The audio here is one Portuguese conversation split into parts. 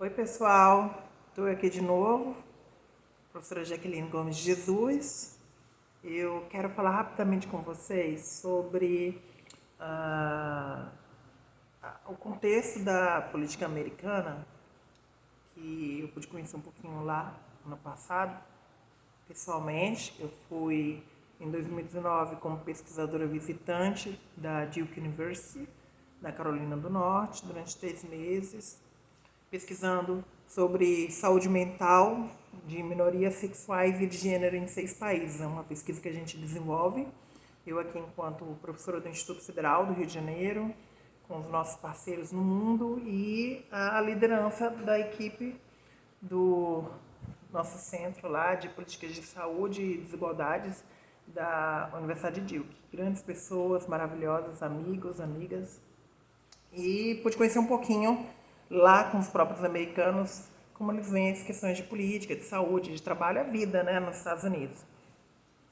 Oi, pessoal. Estou aqui de novo, professora Jaqueline Gomes de Jesus. Eu quero falar rapidamente com vocês sobre o contexto da política americana, que eu pude conhecer um pouquinho lá no passado. Pessoalmente, eu fui em 2019 como pesquisadora visitante da Duke University, na Carolina do Norte, durante 3 meses, pesquisando sobre saúde mental de minorias sexuais e de gênero em 6 países. É uma pesquisa que a gente desenvolve, eu aqui enquanto professora do Instituto Federal do Rio de Janeiro, com os nossos parceiros no mundo e a liderança da equipe do nosso centro lá de políticas de saúde e desigualdades da Universidade de Duke. Grandes pessoas, maravilhosas, amigos, amigas. E pude conhecer um pouquinho lá com os próprios americanos como eles veem as questões de política, de saúde, de trabalho, a vida, né, nos Estados Unidos.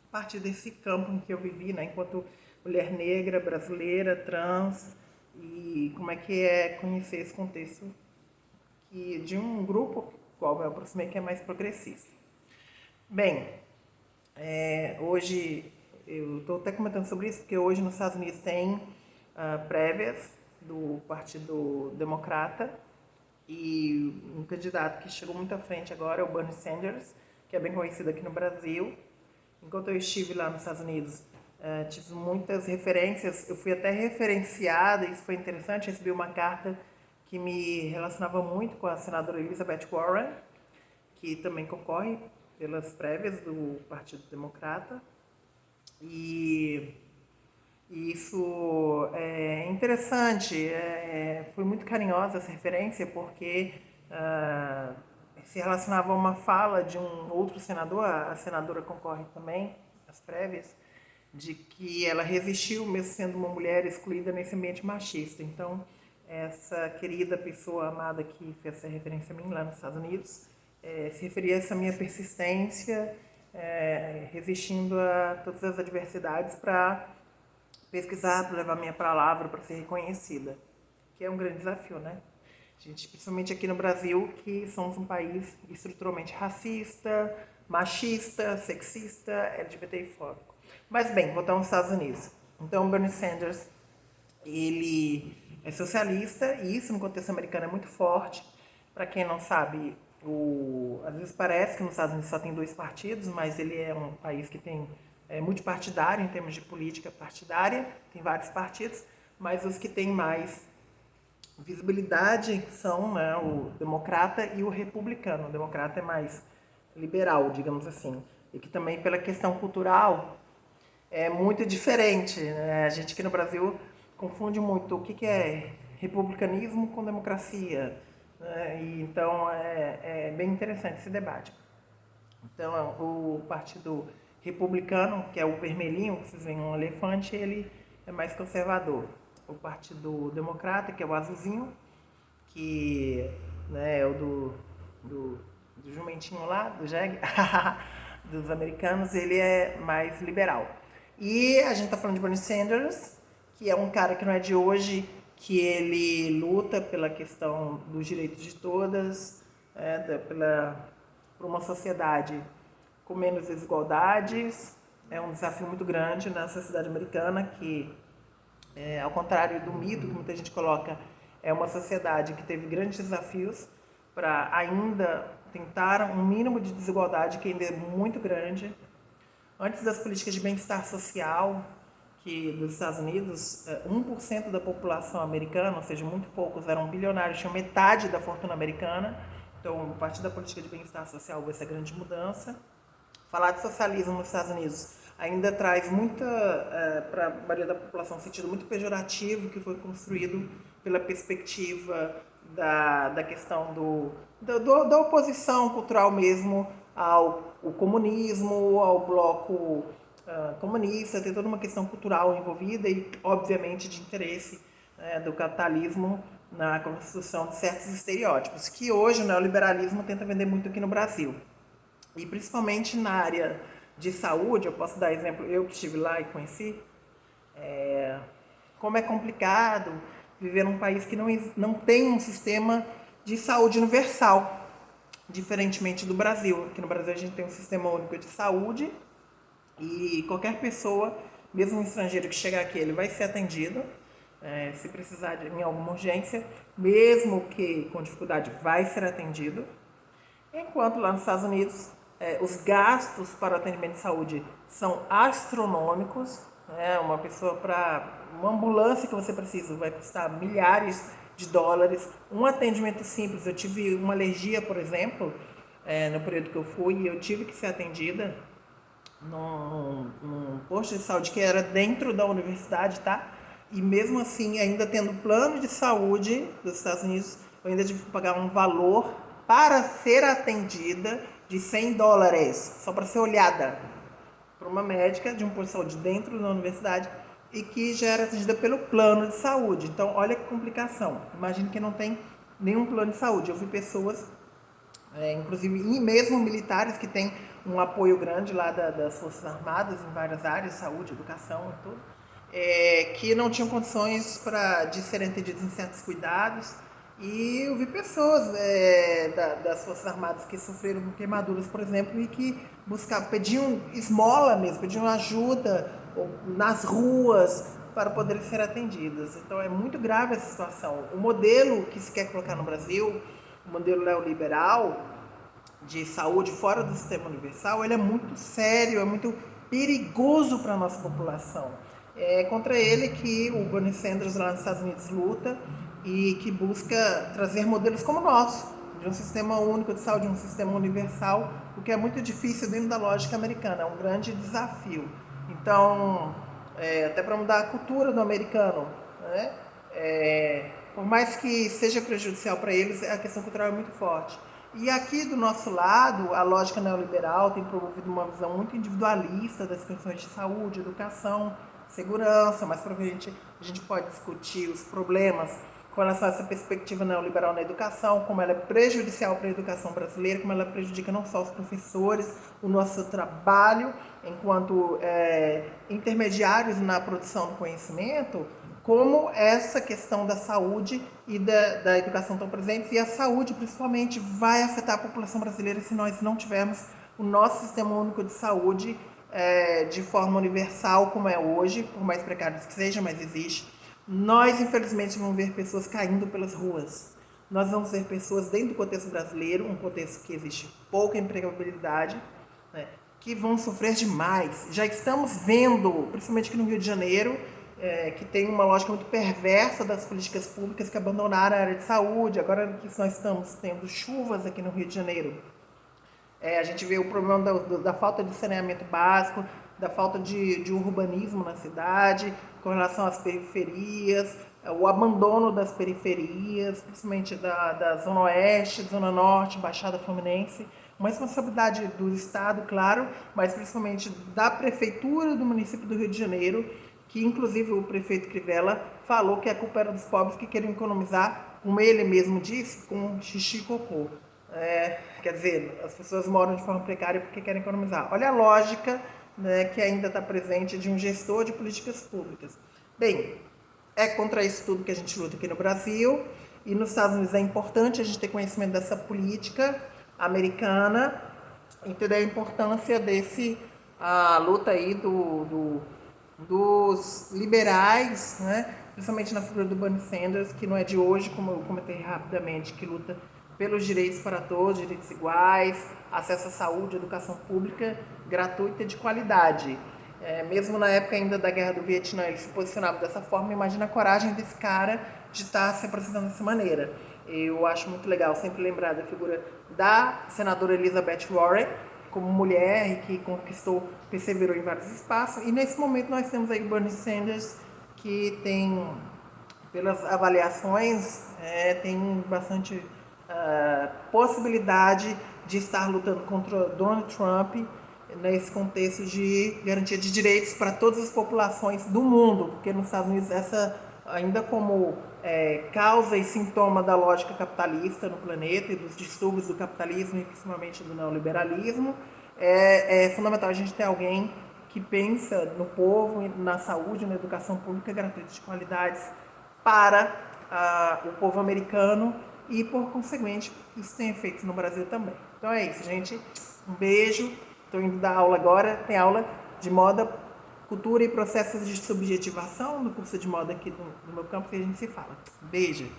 A partir desse campo em que eu vivi, né, enquanto mulher negra, brasileira, trans, e como é que é conhecer esse contexto de um grupo, qual eu aproximei, que é mais progressista. Bem, hoje, eu estou até comentando sobre isso, porque hoje nos Estados Unidos tem prévias do Partido Democrata, e um candidato que chegou muito à frente agora é o Bernie Sanders, que é bem conhecido aqui no Brasil. Enquanto eu estive lá nos Estados Unidos, tive muitas referências, eu fui até referenciada, isso foi interessante, recebi uma carta que me relacionava muito com a senadora Elizabeth Warren, que também concorre pelas prévias do Partido Democrata. E isso é interessante, foi muito carinhosa essa referência, porque se relacionava a uma fala de um outro senador, a senadora concorre também às prévias, de que ela resistiu mesmo sendo uma mulher excluída nesse ambiente machista. Então, essa querida pessoa amada que fez essa referência a mim lá nos Estados Unidos, se referia a essa minha persistência, resistindo a todas as adversidades para pesquisar, para levar minha palavra para ser reconhecida, que é um grande desafio, né? Gente, principalmente aqui no Brasil, que somos um país estruturalmente racista, machista, sexista, LGBTfóbico. Mas bem, voltamos aos Estados Unidos. Então, Bernie Sanders, ele é socialista, e isso no contexto americano é muito forte. Para quem não sabe, às vezes parece que nos Estados Unidos só tem 2 partidos, mas ele é um país que tem multipartidário em termos de política partidária, tem vários partidos, mas os que têm mais visibilidade são, né, o democrata e o republicano. O democrata é mais liberal, digamos assim, e que também pela questão cultural é muito diferente, né? A gente aqui no Brasil confunde muito o que é republicanismo com democracia, né? E então é bem interessante esse debate. Então, o Partido Republicano, que é o vermelhinho, que vocês veem um elefante, ele é mais conservador. O Partido Democrata, que é o azulzinho, que, né, é o do jumentinho lá, do jegue, dos americanos, ele é mais liberal. E a gente está falando de Bernie Sanders, que é um cara que não é de hoje, que ele luta pela questão dos direitos de todas, por uma sociedade com menos desigualdades. É um desafio muito grande na sociedade americana, que, ao contrário do mito que muita gente coloca, é uma sociedade que teve grandes desafios para ainda tentar um mínimo de desigualdade que ainda é muito grande. Antes das políticas de bem-estar social, que dos Estados Unidos, 1% da população americana, ou seja, muito poucos eram bilionários, tinham metade da fortuna americana. Então, a partir da política de bem-estar social, houve essa grande mudança. Falar de socialismo nos Estados Unidos ainda traz muita, para a maioria da população, um sentido muito pejorativo, que foi construído pela perspectiva da questão da oposição cultural mesmo ao comunismo, ao bloco comunista. Tem toda uma questão cultural envolvida e, obviamente, de interesse do capitalismo na construção de certos estereótipos, que hoje o neoliberalismo tenta vender muito aqui no Brasil. E principalmente na área de saúde, eu posso dar exemplo, eu que estive lá e conheci, como é complicado viver num país que não tem um sistema de saúde universal, diferentemente do Brasil. Aqui no Brasil a gente tem um sistema único de saúde e qualquer pessoa, mesmo um estrangeiro que chegar aqui, ele vai ser atendido. Se precisar em alguma urgência, mesmo que com dificuldade, vai ser atendido. Enquanto lá nos Estados Unidos, os gastos para o atendimento de saúde são astronômicos. Uma pessoa para uma ambulância que você precisa vai custar milhares de dólares. Um atendimento simples, eu tive uma alergia, por exemplo, no período que eu fui, e eu tive que ser atendida num posto de saúde que era dentro da universidade, tá? E mesmo assim, ainda tendo plano de saúde dos Estados Unidos, eu ainda tive que pagar um valor para ser atendida de 100 dólares, só para ser olhada por uma médica de um posto de saúde dentro da universidade e que já era atendida pelo plano de saúde. Então, olha que complicação. Imagine que não tem nenhum plano de saúde. Eu vi pessoas, inclusive e mesmo militares, que têm um apoio grande lá das Forças Armadas em várias áreas, saúde, educação e tudo, que não tinham condições de serem atendidos em certos cuidados. E eu vi pessoas das Forças Armadas que sofreram queimaduras, por exemplo, e que pediam esmola mesmo, pediam ajuda nas ruas para poderem ser atendidas. Então é muito grave essa situação. O modelo que se quer colocar no Brasil, o modelo neoliberal de saúde fora do sistema universal, ele é muito sério, é muito perigoso para a nossa população. É contra ele que o Bernie Sanders lá nos Estados Unidos luta e que busca trazer modelos como o nosso, de um sistema único de saúde, um sistema universal, o que é muito difícil dentro da lógica americana, é um grande desafio. Então, até para mudar a cultura do americano, né? Por mais que seja prejudicial para eles, a questão cultural é muito forte. E aqui do nosso lado, a lógica neoliberal tem promovido uma visão muito individualista das questões de saúde, educação, segurança, mas provavelmente a gente pode discutir os problemas com relação a essa perspectiva neoliberal na educação, como ela é prejudicial para a educação brasileira, como ela prejudica não só os professores, o nosso trabalho enquanto intermediários na produção do conhecimento, como essa questão da saúde e da educação estão presentes, e a saúde principalmente vai afetar a população brasileira se nós não tivermos o nosso sistema único de saúde de forma universal como é hoje, por mais precário que seja, mas existe. Nós, infelizmente, vamos ver pessoas caindo pelas ruas. Nós vamos ver pessoas dentro do contexto brasileiro, um contexto que existe pouca empregabilidade, né, que vão sofrer demais. Já estamos vendo, principalmente aqui no Rio de Janeiro, que tem uma lógica muito perversa das políticas públicas que abandonaram a área de saúde. Agora que nós estamos tendo chuvas aqui no Rio de Janeiro, a gente vê o problema da falta de saneamento básico, da falta de urbanismo na cidade, com relação às periferias, o abandono das periferias, principalmente da Zona Oeste, Zona Norte, Baixada Fluminense. Uma responsabilidade do Estado, claro, mas principalmente da Prefeitura do município do Rio de Janeiro, que inclusive o prefeito Crivella falou que a culpa era dos pobres que queriam economizar, como ele mesmo disse, com xixi e cocô. Quer dizer, as pessoas moram de forma precária porque querem economizar. Olha a lógica, né, que ainda está presente de um gestor de políticas públicas. Bem, é contra isso tudo que a gente luta aqui no Brasil, e nos Estados Unidos é importante a gente ter conhecimento dessa política americana, entender a importância a luta aí dos liberais, né, principalmente na figura do Bernie Sanders, que não é de hoje, como eu comentei rapidamente, que luta pelos direitos para todos, direitos iguais, acesso à saúde, educação pública gratuita e de qualidade. Mesmo na época ainda da Guerra do Vietnã, ele se posicionava dessa forma. Imagina a coragem desse cara de estar se apresentando dessa maneira. Eu acho muito legal sempre lembrar da figura da senadora Elizabeth Warren, como mulher que perseverou em vários espaços. E nesse momento nós temos aí o Bernie Sanders, que tem, pelas avaliações, tem bastante possibilidade de estar lutando contra Donald Trump nesse contexto de garantia de direitos para todas as populações do mundo, porque nos Estados Unidos essa ainda como causa e sintoma da lógica capitalista no planeta e dos distúrbios do capitalismo e principalmente do neoliberalismo, é fundamental a gente ter alguém que pensa no povo, na saúde, na educação pública gratuita de qualidades para o povo americano e, por conseguinte, isso tem efeitos no Brasil também. Então é isso, gente. Um beijo. Estou indo dar aula agora. Tem aula de moda, cultura e processos de subjetivação no curso de moda aqui do meu campo que a gente se fala. Beijo.